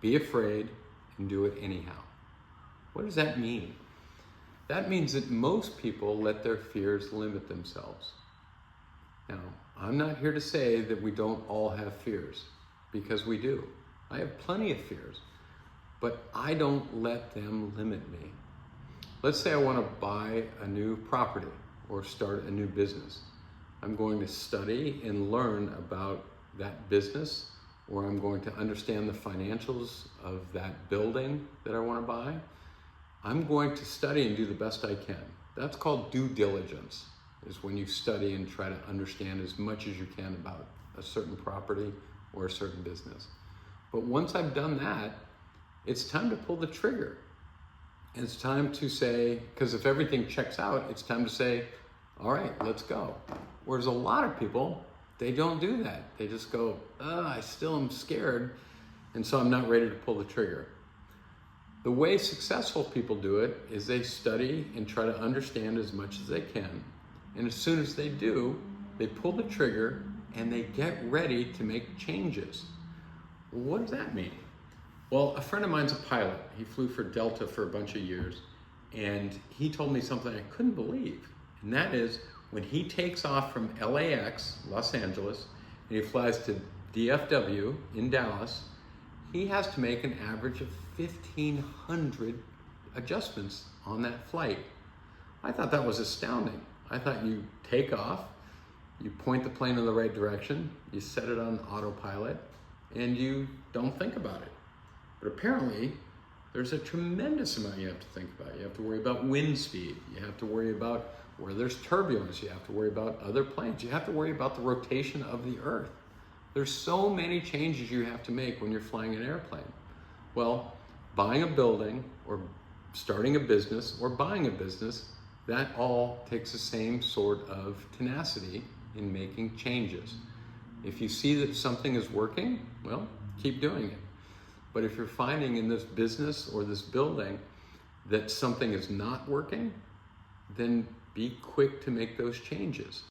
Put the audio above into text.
Be afraid and do it anyhow. What does that mean? That means that most people let their fears limit themselves. Now, I'm not here to say that we don't all have fears, because we do. I have plenty of fears, but I don't let them limit me. Let's say I want to buy a new property or start a new business. I'm going to study and learn about that business, or I'm going to understand the financials of that building that I want to buy. I'm going to study and do the best I can. That's called due diligence, is when you study and try to understand as much as you can about a certain property or a certain business. But once I've done that, it's time to pull the trigger. It's time to say, because if everything checks out, it's time to say, all right, let's go. Whereas a lot of people, they don't do that. They just go, I still am scared, and so I'm not ready to pull the trigger. The way successful people do it is they study and try to understand as much as they can. And as soon as they do, they pull the trigger and they get ready to make changes. What does that mean? Well, a friend of mine's a pilot. He flew for Delta for a bunch of years, and he told me something I couldn't believe. And that is, when he takes off from LAX, Los Angeles, and he flies to DFW in Dallas, he has to make an average of 1,500 adjustments on that flight. I thought that was astounding. I thought you take off, you point the plane in the right direction, you set it on autopilot, and you don't think about it. But apparently, there's a tremendous amount you have to think about. You have to worry about wind speed. You have to worry about where there's turbulence. You have to worry about other planes. You have to worry about the rotation of the Earth. There's so many changes you have to make when you're flying an airplane. Well, buying a building or starting a business or buying a business, that all takes the same sort of tenacity in making changes. If you see that something is working, well, keep doing it. But if you're finding in this business or this building that something is not working, then be quick to make those changes.